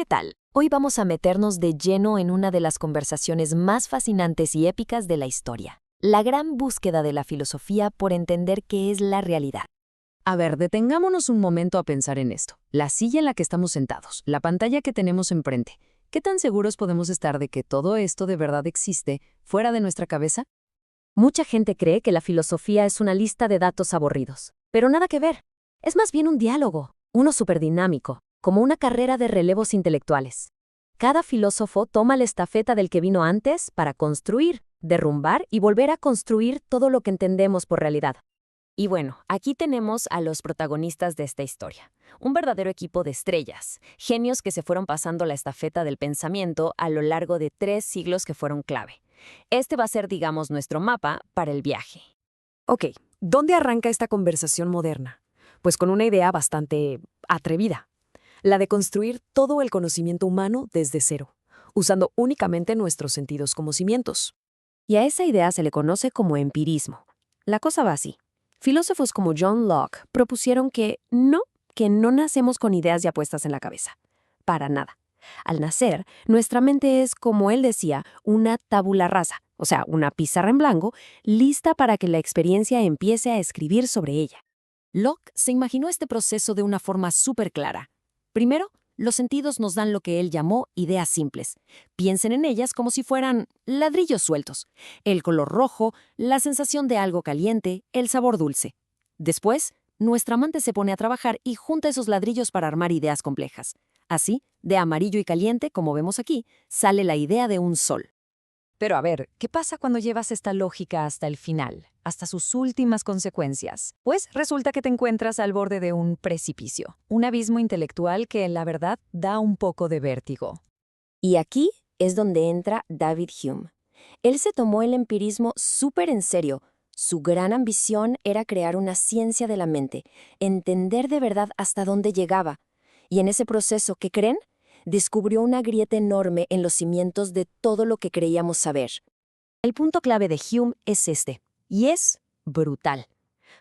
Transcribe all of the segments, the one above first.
¿qué tal? Hoy vamos a meternos de lleno en una de las conversaciones más fascinantes y épicas de la historia. La gran búsqueda de la filosofía por entender qué es la realidad. A ver, detengámonos un momento a pensar en esto. La silla en la que estamos sentados, la pantalla que tenemos enfrente. ¿Qué tan seguros podemos estar de que todo esto de verdad existe fuera de nuestra cabeza? Mucha gente cree que la filosofía es una lista de datos aburridos, pero nada que ver. Es más bien un diálogo, uno superdinámico, como una carrera de relevos intelectuales. Cada filósofo toma la estafeta del que vino antes para construir, derrumbar y volver a construir todo lo que entendemos por realidad. Y bueno, aquí tenemos a los protagonistas de esta historia. Un verdadero equipo de estrellas, genios que se fueron pasando la estafeta del pensamiento a lo largo de 3 siglos que fueron clave. Este va a ser, digamos, nuestro mapa para el viaje. Ok, ¿dónde arranca esta conversación moderna? Pues con una idea bastante atrevida, la de construir todo el conocimiento humano desde cero, usando únicamente nuestros sentidos como cimientos. Y a esa idea se le conoce como empirismo. La cosa va así. Filósofos como John Locke propusieron que no nacemos con ideas ya puestas en la cabeza. Para nada. Al nacer, nuestra mente es, como él decía, una tabula rasa, o sea, una pizarra en blanco, lista para que la experiencia empiece a escribir sobre ella. Locke se imaginó este proceso de una forma súper clara. Primero, los sentidos nos dan lo que él llamó ideas simples. Piensen en ellas como si fueran ladrillos sueltos. El color rojo, la sensación de algo caliente, el sabor dulce. Después, nuestra mente se pone a trabajar y junta esos ladrillos para armar ideas complejas. Así, de amarillo y caliente, como vemos aquí, sale la idea de un sol. Pero a ver, ¿qué pasa cuando llevas esta lógica hasta el final, hasta sus últimas consecuencias? Pues resulta que te encuentras al borde de un precipicio, un abismo intelectual que, la verdad, da un poco de vértigo. Y aquí es donde entra David Hume. Él se tomó el empirismo súper en serio. Su gran ambición era crear una ciencia de la mente, entender de verdad hasta dónde llegaba. Y en ese proceso, ¿qué creen? Descubrió una grieta enorme en los cimientos de todo lo que creíamos saber. El punto clave de Hume es este, y es brutal.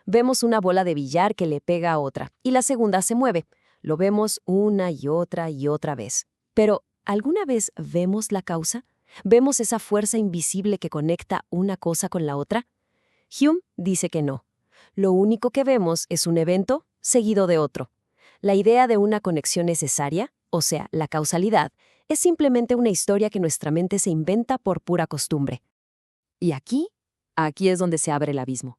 Vemos una bola de billar que le pega a otra, y la segunda se mueve. Lo vemos una y otra vez. Pero, ¿alguna vez vemos la causa? ¿Vemos esa fuerza invisible que conecta una cosa con la otra? Hume dice que no. Lo único que vemos es un evento seguido de otro. La idea de una conexión necesaria, o sea, la causalidad, es simplemente una historia que nuestra mente se inventa por pura costumbre. Y aquí es donde se abre el abismo.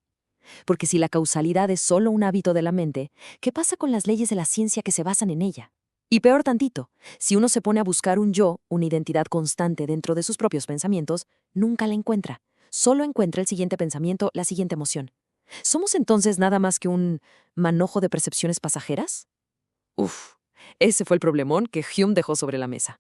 Porque si la causalidad es solo un hábito de la mente, ¿qué pasa con las leyes de la ciencia que se basan en ella? Y peor tantito, si uno se pone a buscar un yo, una identidad constante dentro de sus propios pensamientos, nunca la encuentra. Solo encuentra el siguiente pensamiento, la siguiente emoción. ¿Somos entonces nada más que un manojo de percepciones pasajeras? Uf, ese fue el problemón que Hume dejó sobre la mesa.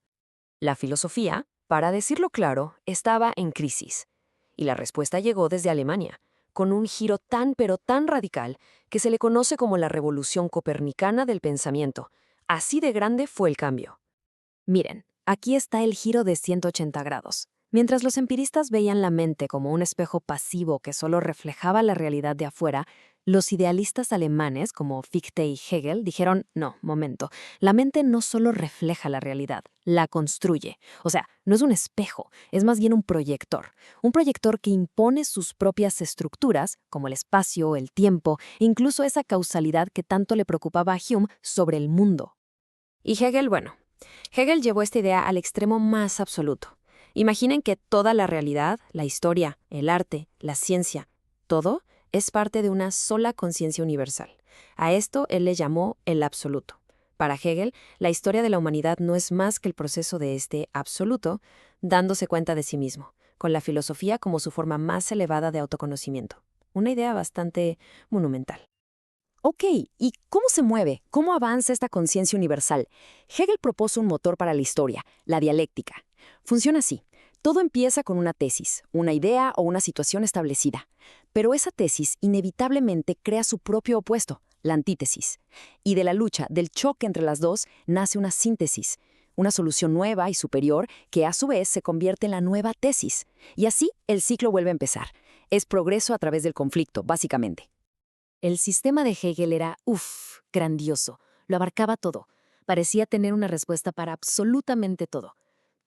La filosofía, para decirlo claro, estaba en crisis. Y la respuesta llegó desde Alemania, con un giro tan pero tan radical que se le conoce como la revolución copernicana del pensamiento. Así de grande fue el cambio. Miren, aquí está el giro de 180 grados. Mientras los empiristas veían la mente como un espejo pasivo que solo reflejaba la realidad de afuera, los idealistas alemanes como Fichte y Hegel dijeron, no, momento, la mente no solo refleja la realidad, la construye. O sea, no es un espejo, es más bien un proyector que impone sus propias estructuras, como el espacio, el tiempo, incluso esa causalidad que tanto le preocupaba a Hume sobre el mundo. Y Hegel, bueno, Hegel llevó esta idea al extremo más absoluto. Imaginen que toda la realidad, la historia, el arte, la ciencia, todo es parte de una sola conciencia universal. A esto él le llamó el absoluto. Para Hegel, la historia de la humanidad no es más que el proceso de este absoluto dándose cuenta de sí mismo, con la filosofía como su forma más elevada de autoconocimiento. Una idea bastante monumental. Ok, ¿y cómo se mueve? ¿Cómo avanza esta conciencia universal? Hegel propuso un motor para la historia, la dialéctica. Funciona así. Todo empieza con una tesis, una idea o una situación establecida. Pero esa tesis inevitablemente crea su propio opuesto, la antítesis. Y de la lucha, del choque entre las dos, nace una síntesis, una solución nueva y superior que a su vez se convierte en la nueva tesis. Y así el ciclo vuelve a empezar. Es progreso a través del conflicto, básicamente. El sistema de Hegel era, grandioso. Lo abarcaba todo. Parecía tener una respuesta para absolutamente todo.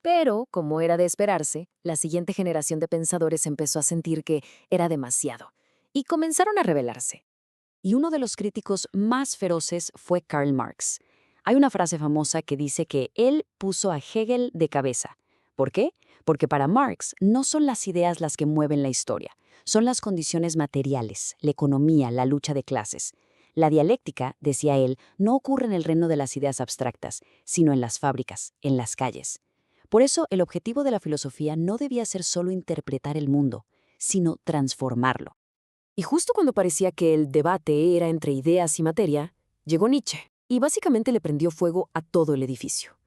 Pero, como era de esperarse, la siguiente generación de pensadores empezó a sentir que era demasiado, y comenzaron a rebelarse. Y uno de los críticos más feroces fue Karl Marx. Hay una frase famosa que dice que él puso a Hegel de cabeza. ¿Por qué? Porque para Marx no son las ideas las que mueven la historia, son las condiciones materiales, la economía, la lucha de clases. La dialéctica, decía él, no ocurre en el reino de las ideas abstractas, sino en las fábricas, en las calles. Por eso, el objetivo de la filosofía no debía ser solo interpretar el mundo, sino transformarlo. Y justo cuando parecía que el debate era entre ideas y materia, llegó Nietzsche y básicamente le prendió fuego a todo el edificio.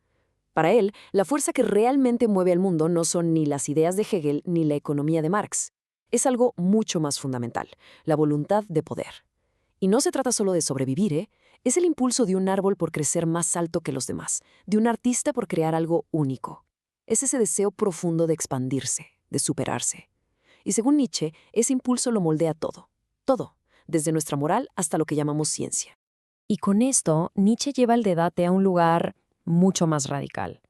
Para él, la fuerza que realmente mueve al mundo no son ni las ideas de Hegel ni la economía de Marx. Es algo mucho más fundamental, la voluntad de poder. Y no se trata solo de sobrevivir, ¿eh? Es el impulso de un árbol por crecer más alto que los demás, de un artista por crear algo único. Es ese deseo profundo de expandirse, de superarse. Y según Nietzsche, ese impulso lo moldea todo. Todo, desde nuestra moral hasta lo que llamamos ciencia. Y con esto, Nietzsche lleva el debate a un lugar mucho más radical.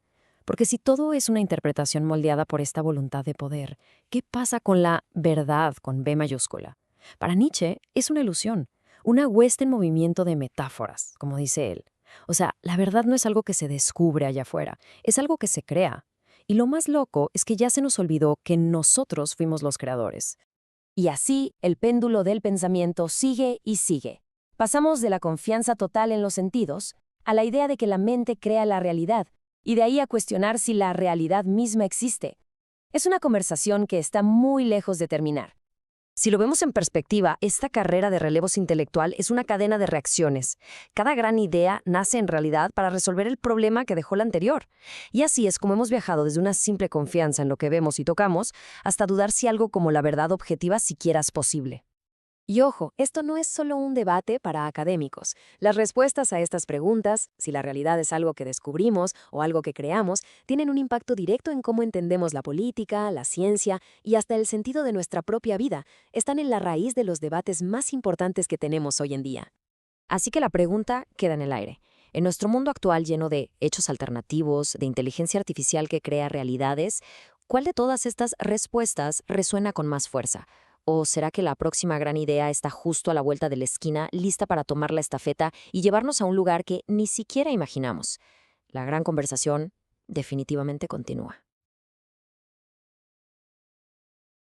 Porque si todo es una interpretación moldeada por esta voluntad de poder, ¿qué pasa con la verdad con B mayúscula? Para Nietzsche es una ilusión, una hueste en movimiento de metáforas, como dice él. O sea, la verdad no es algo que se descubre allá afuera, es algo que se crea. Y lo más loco es que ya se nos olvidó que nosotros fuimos los creadores. Y así, el péndulo del pensamiento sigue y sigue. Pasamos de la confianza total en los sentidos a la idea de que la mente crea la realidad, y de ahí a cuestionar si la realidad misma existe. Es una conversación que está muy lejos de terminar. Si lo vemos en perspectiva, esta carrera de relevos intelectual es una cadena de reacciones. Cada gran idea nace en realidad para resolver el problema que dejó la anterior. Y así es como hemos viajado desde una simple confianza en lo que vemos y tocamos hasta dudar si algo como la verdad objetiva siquiera es posible. Y ojo, esto no es solo un debate para académicos. Las respuestas a estas preguntas, si la realidad es algo que descubrimos o algo que creamos, tienen un impacto directo en cómo entendemos la política, la ciencia y hasta el sentido de nuestra propia vida. Están en la raíz de los debates más importantes que tenemos hoy en día. Así que la pregunta queda en el aire. En nuestro mundo actual lleno de hechos alternativos, de inteligencia artificial que crea realidades, ¿cuál de todas estas respuestas resuena con más fuerza? ¿O será que la próxima gran idea está justo a la vuelta de la esquina, lista para tomar la estafeta y llevarnos a un lugar que ni siquiera imaginamos? La gran conversación definitivamente continúa.